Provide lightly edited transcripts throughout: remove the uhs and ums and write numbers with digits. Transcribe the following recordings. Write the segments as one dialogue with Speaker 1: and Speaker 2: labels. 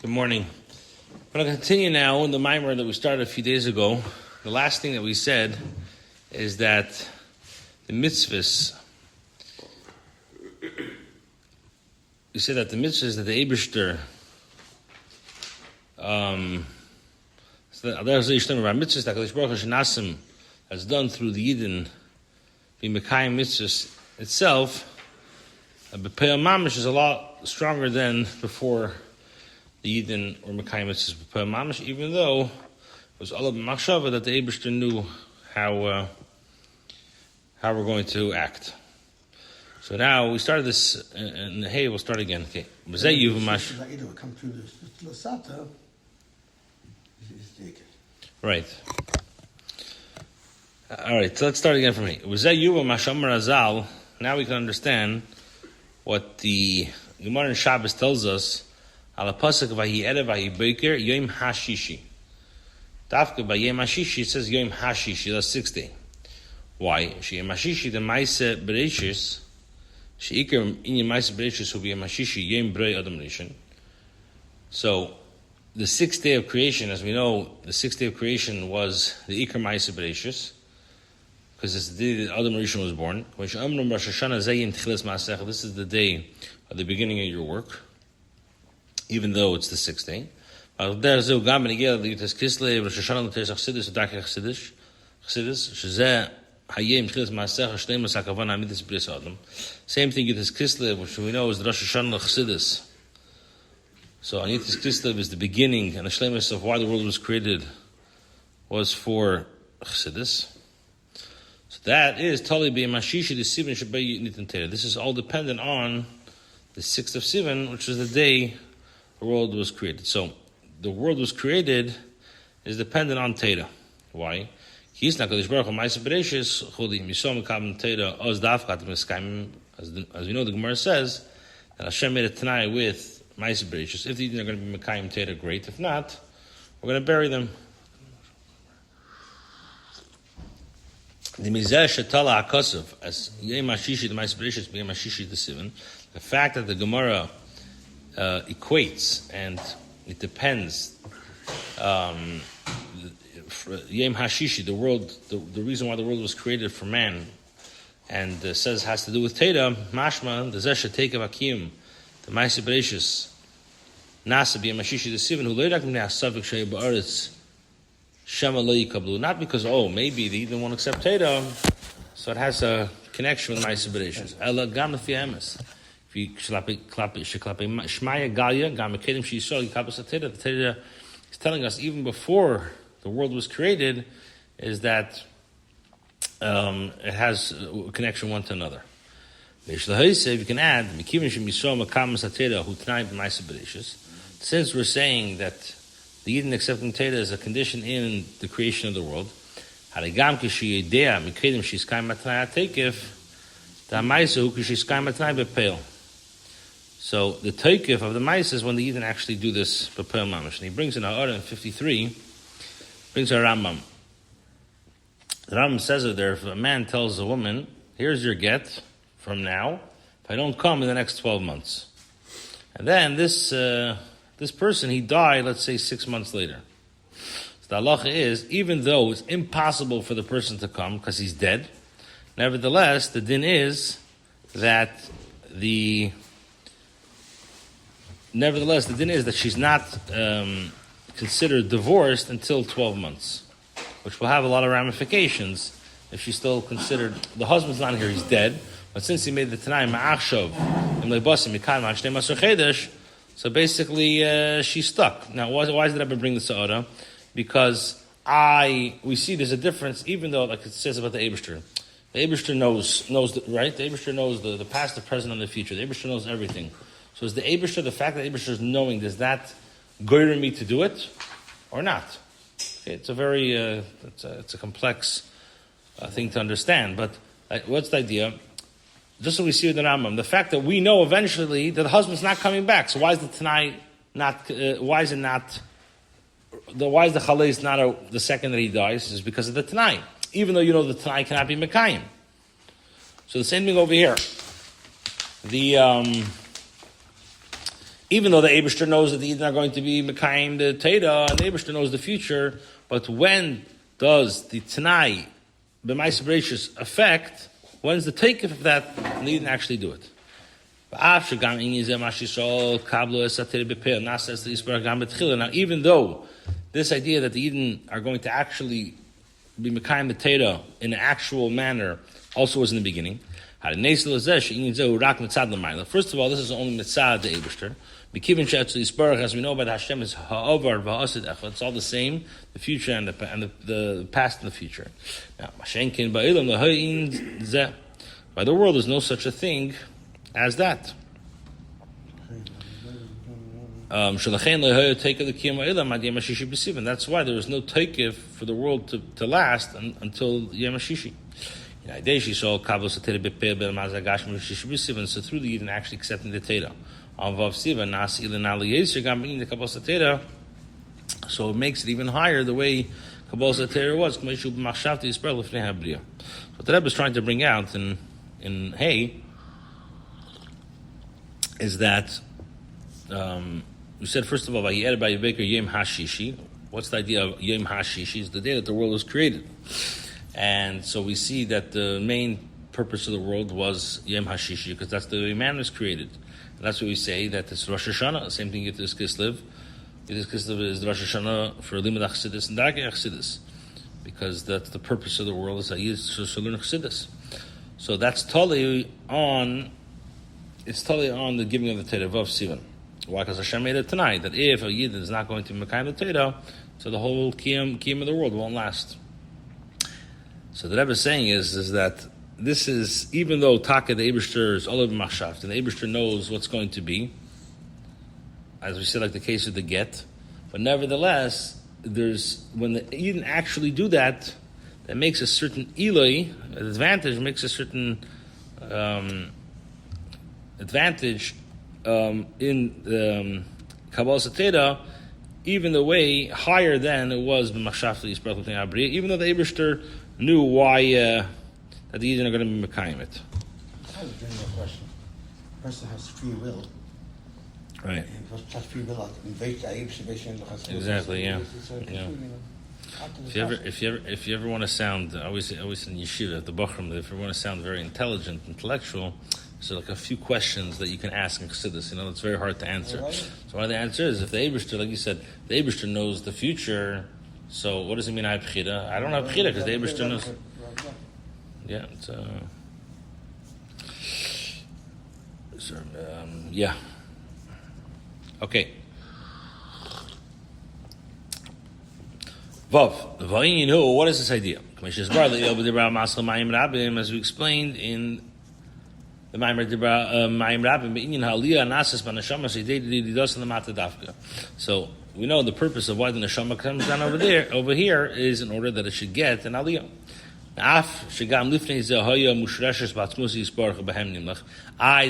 Speaker 1: Good morning. We're going to continue now in the Mamor that we started a few days ago. The last thing that we said is that the mitzvahs, we said that the mitzvahs that the Eibishter, mitzvahs that Kadosh Baruch Hu Shnasim has done through the Yidden, being Mekayim mitzvahs itself, B'Peil Mamish is a lot stronger than before the Yidden or Mekayim mitzvahs B'Peil Mamish, even though it was all of Machshava that the Eibishter knew how we're going to act. So now we started this, and hey, we'll start again. Okay.
Speaker 2: Come through this Lasata.
Speaker 1: Right. All right, so let's start again from here. Now we can understand what the Gemara in Shabbos tells us. Ala pasuk vahi erev vahi boker yom hashishi. Dafka by yom hashishi it says yom hashishi, that's 6th day. Why? She yom hashishi the ma'aseh bereshis. She ikar in yom ma'aseh bereshis will be yom hashishi yom brei adam rishon. So the 6th day of creation, as we know, the 6th day of creation was the ikar ma'aseh bereshis, because it's the day that Adam Rishon was born. This is the day of the beginning of your work, even though it's the 6th day. Same thing, Yitis Kislev, which we know is the Rosh Hashanah Chassidus. So Yitis Kislev is the beginning and the shlemus of why the world was created was for Chassidus. So that is Tali B'Mashishi the Sivan Shabbai Nitan Teda. This is all dependent on the 6th of Sivan, which is the day the world was created. So the world was created is dependent on Teda. Why? As we know, the Gemara says that Hashem made a Tanai with Ma'aseh Bereshis. If they're going to be Mekayim Teda, great. If not, we're going to bury them. The Mizeh Shetala HaKosov, as Yom HaShishi, the Ma'aseh Bereshis, Yom HaShishi, the Sivan, the fact that the Gemara equates and it depends. Yom Hashishi, the world, the reason why the world was created for man, and says has to do with Teda. Mashma the Zesha Teikav Hakim, the Ma'aseh Bereshis, Nasa Yom Hashishi the Sivan, who later came to Savik Shei Ba'aretz Shema Lo Yikablu. Not because maybe they didn't want to accept Teda, so it has a connection with Ma'aseh Bereshis. Ela Gam Lefi Emes. If you Shmaya Galia Gam Mekedim Sheyisrael Yikablu Teda, the Teda is telling us even before the world was created, is that it has a connection one to another. If you can add, since we're saying that the Yidden accepting Teda is a condition in the creation of the world, so the Teikif of the Ma'aseh is when the Yidden actually do this B'Peil Mamish. And he brings in Ha'ara in 53, brings a Rambam. The Rambam says it there, if a man tells a woman, here's your get from now, if I don't come in the next 12 months. And then this person, he died, let's say 6 months later. So the halacha is, even though it's impossible for the person to come because he's dead, nevertheless, the din is that she's not considered divorced until 12 months, which will have a lot of ramifications if she's still considered, the husband's not here, he's dead, but since he made the Tanai Ma'achshov, so basically she's stuck. Now, why did I bring this Sa'ara? Because we see there's a difference, even though, like it says about the Eibishter. The Eibishter knows right? The Eibishter knows the past, the present, and the future. The Eibishter knows everything. So is the Eibishter, the fact that the Eibishter is knowing, does that goyer me to do it or not? Okay, it's a very it's a complex thing to understand. But what's the idea? Just so we see with the Rambam, the fact that we know eventually that the husband's not coming back. So why is the Tanai not? Why is the Chalais not the second that he dies? Is because of the Tanai. Even though you know the Tanai cannot be Mekayim. So the same thing over here. The even though the Eibishter knows that the Eden are going to be Mekayim the Teda, and the Eibishter knows the future, but when does the Tanai, B'maisa Bereshis, affect? When's the take of that, and the Eden actually do it? Now, even though this idea that the Eden are going to actually be Mekayim the Teda in an actual manner also was in the beginning. First of all, this is only mitzad the Eibishter. As we know, by the Hashem is ha'ovar v'asid echad. It's all the same, the future and the past and the future. Now, by the world, there's no such a thing as that. That's why there is no takeif for the world to last until Yom HaShishi. So through the Eden actually accepting the Teda. So it makes it even higher the way Kabbalah Satira was. So what the Rebbe is trying to bring out in Hay is that we said, first of all, by Baker Yom HaShishi. What's the idea of Yom HaShishi? It's the day that the world was created. And so we see that the main purpose of the world was Yom HaShishi, because that's the way man was created. And that's what we say, that it's Rosh Hashanah. The same thing with this Kislev. This Kislev is Rosh Hashanah for Limud Chassidus and Darkei Chassidus, because that's the purpose of the world, is that you should learn Chassidus. So that's totally on the giving of the Teda of Sivan. Why? Because Hashem made it tonight, that if a Yid is not going to Mekayim the Teda, so the whole Kiyam of the world won't last. So the Rebbe is saying is that this is, even though Taka the Eibishter is all over Machshaft, and the Eibishter knows what's going to be, as we said, like the case of the get, but nevertheless, when the Eden actually do that, that makes a certain Eloi, an advantage, makes a certain advantage in Kabbalah Satira, even the way higher than it was b'machshavta yisparach l'pnei habriya, even though the Eibishter knew why that the Eden are going to be mekayim it.
Speaker 2: How is doing that question? A person has free will.
Speaker 1: Right. Exactly. Yeah. If you ever want to sound, I always in yeshiva at the Bachram, if you want to sound very intelligent, intellectual, so like a few questions that you can ask in Chassidus, it's very hard to answer. So one of the answers is, if the Eibishter, like you said, the Eibishter knows the future, so what does it mean I have bechira? I don't have bechira because the Eibishter knows. Yeah, it's yeah. Okay. Vav, what is this idea? As we explained in the Mamor Badi Bishalom. So we know the purpose of why the neshama comes down over here is in order that it should get an aliyah. The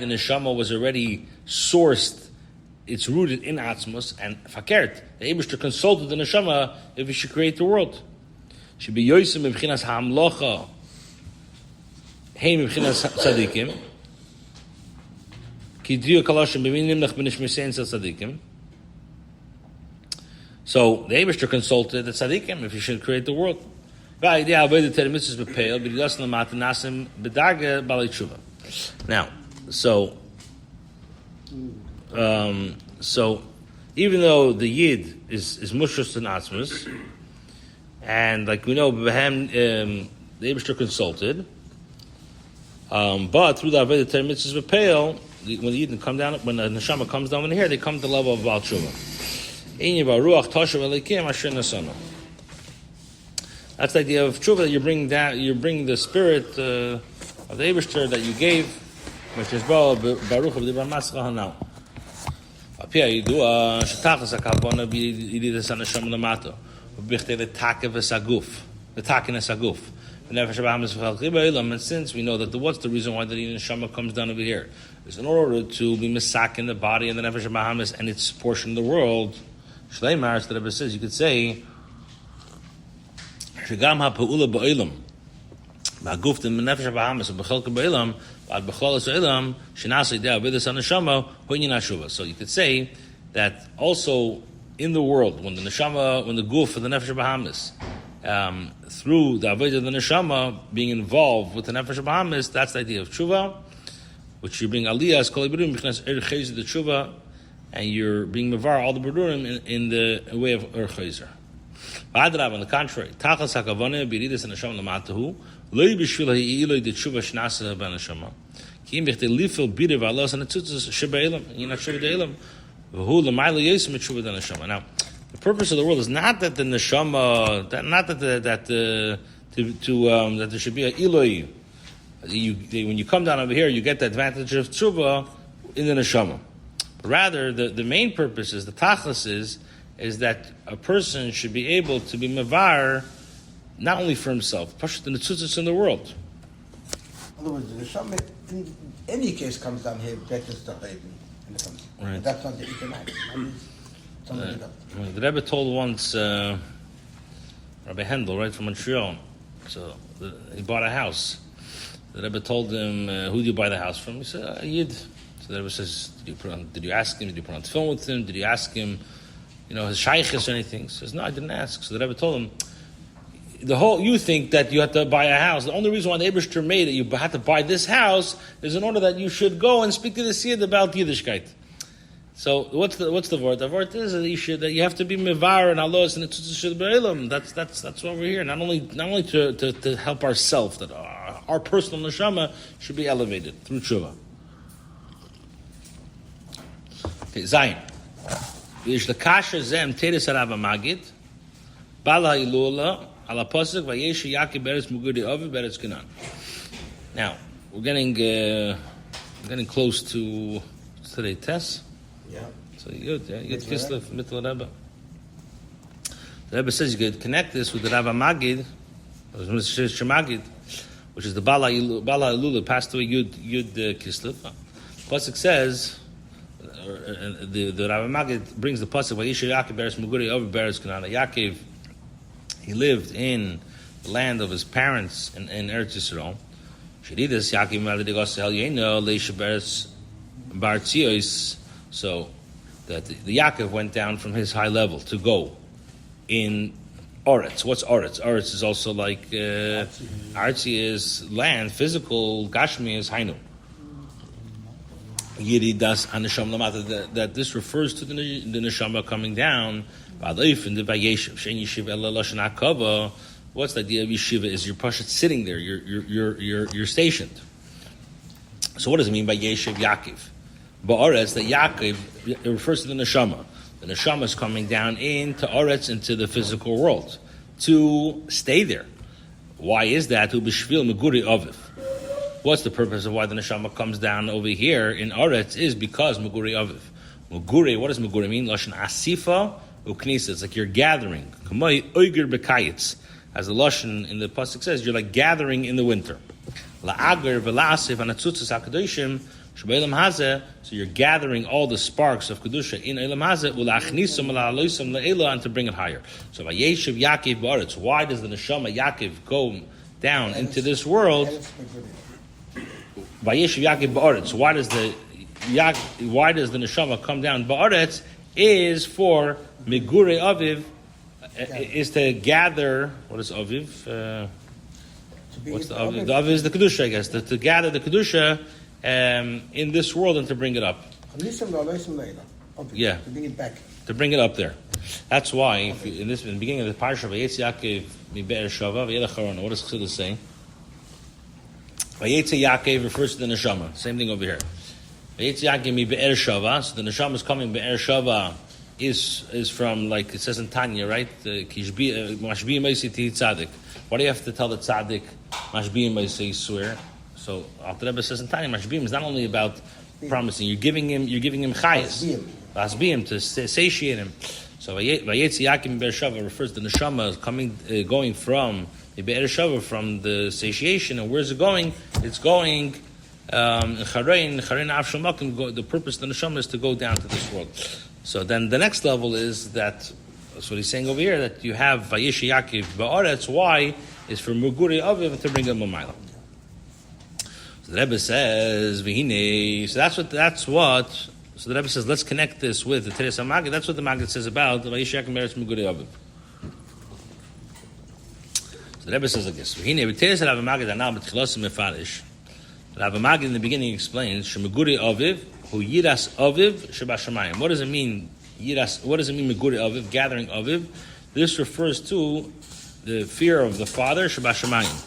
Speaker 1: neshama was already sourced. It's rooted in Atzmos, and fakert, the Eibishter consulted the neshama if he should create the world. Should be yoysim b'chinas ha'amlocha, heim b'chinas tzadikim, ki driyu kaloshim b'minim nech b'nishmesein tzadikim. So the Eibishter consulted the tzadikim if he should create the world. Now, so even though the Yid is mushus and atzmus, and like we know, the Eibishter consulted, but through the avodah Torah mitzvahs v'peil, when the Yid come down, when the neshama comes down in here, they come to the level of Baal Tshuva. That's the idea of tshuva, that you bring the spirit of the Eibishter that you gave, which is Baruch of the Matzah Hanau. The and since we know that what's the reason why the neshama comes down over here is in order to be misak in the body and the nefesh habahamis and its portion of the world. Shleimar, the Rebbe says, you could say shagam ha'pa'ula ba'olam V'aguf the nefesh b'hamas b'chelka b'elam v'ad b'cholas elam shenasa idea b'idus haneshama hu'inyan hashuva. So you could say that also in the world, when the guf of the nefesh b'hamas, through the avodah of the neshama being involved with the nefesh b'hamas, that's the idea of tshuva, which you bring aliyah as kol berurim b'chnas erchayzer the tshuva, and you're being mevar all the berurim in the way of erchayzer. V'adrab, on the contrary, tachas hakavane b'yidas neshama lamatahu loy b'shvil ha'iloi the tshuva shnasa b'neshama ki im b'chtei lifil b'irav alos and etzutzes shebe'elam, and you're not tshuva de'elam. Now, the purpose of the world is not that the neshama, not that that there should be an iloi. When you come down over here, you get the advantage of tshuva in the neshama. Rather, the main purpose is, the tachlis is that a person should be able to be mevar not only for himself, but the netzutzos in the world.
Speaker 2: In other words, the neshama in any case comes down here, better stuff. Right. That's not the economics.
Speaker 1: The Rebbe told once, Rabbi Hendel, right from Montreal, so he bought a house. The Rebbe told him, who do you buy the house from? He said, Yid. So the Rebbe says, did you ask him, did you put on the phone with him, did you ask him, his shaykhis or anything? He says, no, I didn't ask. So the Rebbe told him, you think that you have to buy a house. The only reason why the Eibishter made it, you had to buy this house, is in order that you should go and speak to the Yid about Yiddishkeit. So what's the word? The word is that you have to be mevar and alos and it's that's why we're here. Not only to help ourselves, that our personal neshama should be elevated through tshuva. Okay, Zayin. V'yish the kasha zem teres harav magid bala ilula. Now, we're getting close to today's test.
Speaker 2: Yeah.
Speaker 1: So you get Kislev Melukut Rebbe. The Rebbe says you could connect this with the Rav Magid, which is the Bala Ilula, passed away Yud Kislev. Pasuk says, the Rav Magid brings the pasuk, Vayisha Yaakov beres Muguri over beres Canaan. Yaakov, he lived in the land of his parents in Eretz Yisrael. Shedidas Yaakov Malidigos Hel Yeno Leisha beres Bartzios. So that the Yaakov went down from his high level to go in Oretz. What's Oretz? Oretz is also like Artzi is land, physical. Gashmi is Hainu. Yiridas Hanesham Lamata. That this refers to the neshama coming down. V'aleif in the Vayeshev Shein Yeshiva Ela Lashon Hakava. What's the idea of yeshiva? Is you're pashat sitting there. You're stationed. So what does it mean by Yeshiv Yaakov? Ba'aretz, that Yaakov, it refers to the neshama. The neshama is coming down into Aretz, into the physical world, to stay there. Why is that? To b'shvil meguri aviv. What's the purpose of why the neshama comes down over here in Aretz? Is because meguri aviv. Meguri, what does meguri mean? Lashon asifa uknisa. It's like you're gathering. Kamay oiger bekayitz. As the lashon in the pasuk says, you're like gathering in the winter. La'ager v'la'asif anatzutzas hakadoshim. So you're gathering all the sparks of kedusha in Elam Hazeh ulachnisum la'aloisum la'ela, and to bring it higher. So Vayeshev Yaakov ba'aretz. Why does the neshama Yaakov go down into this world? Vayeshev Yaakov ba'aretz. Why does the neshama come down ba'aretz? Is for Megure Aviv, is to gather. What is Aviv? What's the Aviv? The Aviv is the kedusha, I guess. To gather the kedusha in this world and to bring it up. Yeah.
Speaker 2: To bring it back.
Speaker 1: To bring it up there. That's why, in the beginning of the parasha, Vayetzi Yaakov mi be'er shava, v'yelech harona. What does Chassidus say? Vayetzi Yaakov refers to the neshama. Same thing over here. Vayetzi Yaakov mi be'er shava. So the neshama is coming. Be'er shava is from, like it says in Tanya, right? Mashbi'im ma'isi ti tzaddik. Why do you have to tell the tzaddik mashbi'im ma'isi swear? So Alter Rebbe says in Tanya, mashbi'im is not only about promising. You're giving him chayes, vasbi'im, to satiate him. So Vayetzi Yaakov be'er shava refers to the neshama going from the be'er shava, from the satiation. And where's it going? It's going charein avshal makom. The purpose of the neshama is to go down to this world. So then the next level is that's what he's saying over here, that you have Vayeshev Yaakov ba'aretz. Why? is for Muguri Aviv to bring him a Mila. So the Rebbe says, Vihine, so that's what, so the Rebbe says, let's connect this with the Teres HaMagid. That's what the Magid says about the Vayishiach Meretz Muguri Aviv. So the Rebbe says like this, Vihine, Teres HaMagid Anal B'tchilosim Mefarish. The Rav Magid in the beginning explains, Shemuguri Aviv, Hu Yiras Aviv, Sheba Shemayim. What does it mean, Yiras, what does it mean, Muguri Aviv, gathering Aviv? This refers to the fear of the father, Sheba Shemayim.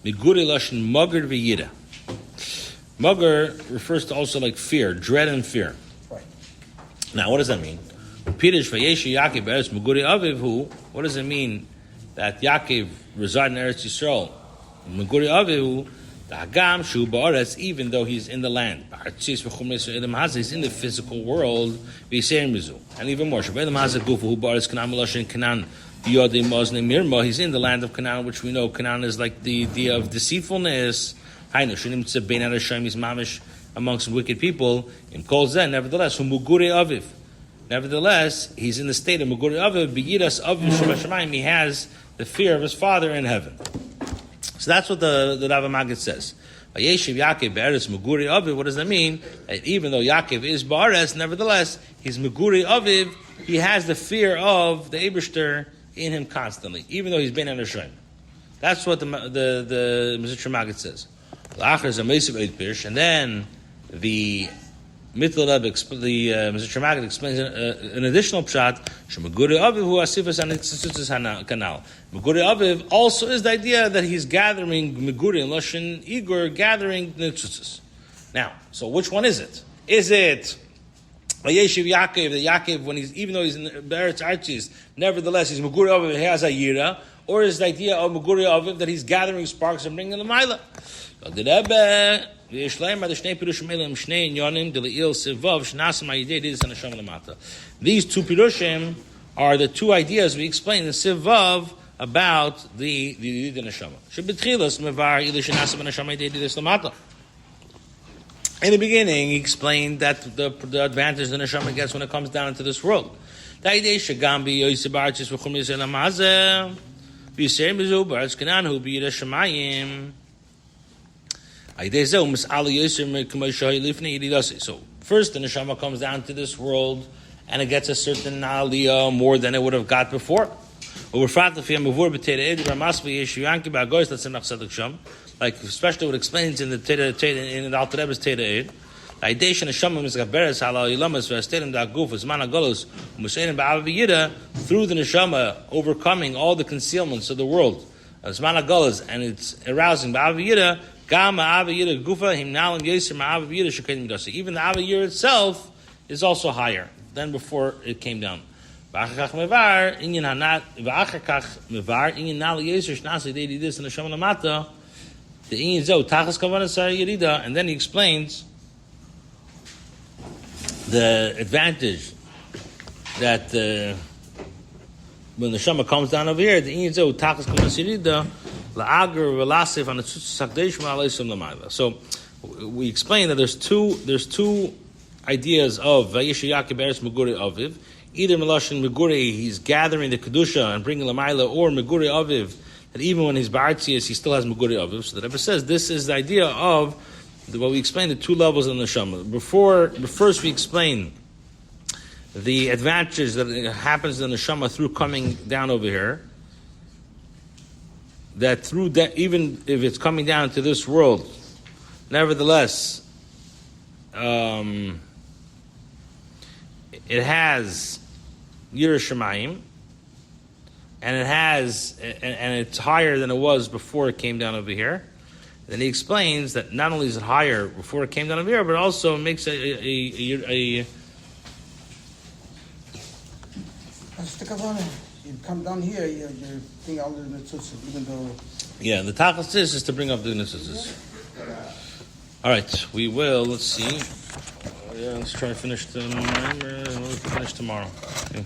Speaker 1: Miguri Lashon Magar V'Yira. Magar refers to also like fear, dread and fear.
Speaker 2: Right.
Speaker 1: Now, what does that mean? Pirish Vayeshi Yaakov Eretz Muguri Aviv Hu. What does it mean that Yaakov resided in Eretz Yisrael? Muguri Aviv Hu. Even though he's in the land, he's in the physical world, and even more, he's in the land of Canaan, which we know Canaan is like the idea of deceitfulness. He's mamish amongst wicked people. Nevertheless, he's in the state of Muguri Aviv. He has the fear of his father in heaven. So that's what the Rav Magid says. Vayeshiv Yaakov be'eretz Muguri Aviv. What does that mean? That even though Yaakov is ba'aretz, nevertheless, he's Muguri Aviv. He has the fear of the Eibishter in him constantly, even though he's been in Hashem. That's what the Mizitr Magid says. And then the Mittel Rebbe, the Mizitr Magid explains an additional pshat. Shemaguri Aviv hu asifas anitzitzus kanal. Meguri Aviv also is the idea that he's gathering Meguri and Lashon Igor, gathering nitzutzes. Now, so which one is it? Is it Vayeshiv Yaakov, that Yaakov, when he's, even though he's in Beretz Archis, nevertheless he's Meguri Aviv, he has a Yira, or is the idea of Meguri Aviv that he's gathering sparks and bringing the Maila? The Rebbe, these two pirushim are the two ideas we explained in Sivav about the neshama. In the beginning, he explained that the advantage the neshama gets when it comes down into this world. The idea So first the neshama comes down to this world and it gets a certain aliyah more than it would have got before. Like especially what it explains in the Alter Rebbe's Teda Eid. Through the neshama overcoming all the concealments of the world, and it's arousing ba'aviyira. Even the Aviyir itself is also higher than before it came down. And then he explains the advantage that when the Shema comes down over here, so we explain that there's two ideas of Vayeshiv Yaakov be'eretz Muguri Aviv. Either Melashon Muguri, he's gathering the Kedusha and bringing Lamaila, or Muguri Aviv, that even when he's Ba'artzias, he still has Muguri Aviv. So the Rebbe says this is the idea of what we explained, the two levels of the Neshama. First we explain the advantage that happens in the Neshama through coming down over here. That through that, even if it's coming down to this world, nevertheless, it has Yirah Shemayim, and it's higher than it was before it came down over here. Then he explains that not only is it higher before it came down over here, but also makes a
Speaker 2: You come down here, you bring all the nitzutzes, even though...
Speaker 1: Yeah, the tachlis is to bring up the nitzutzes. All right, we will, let's see. Let's try to finish tomorrow. Okay.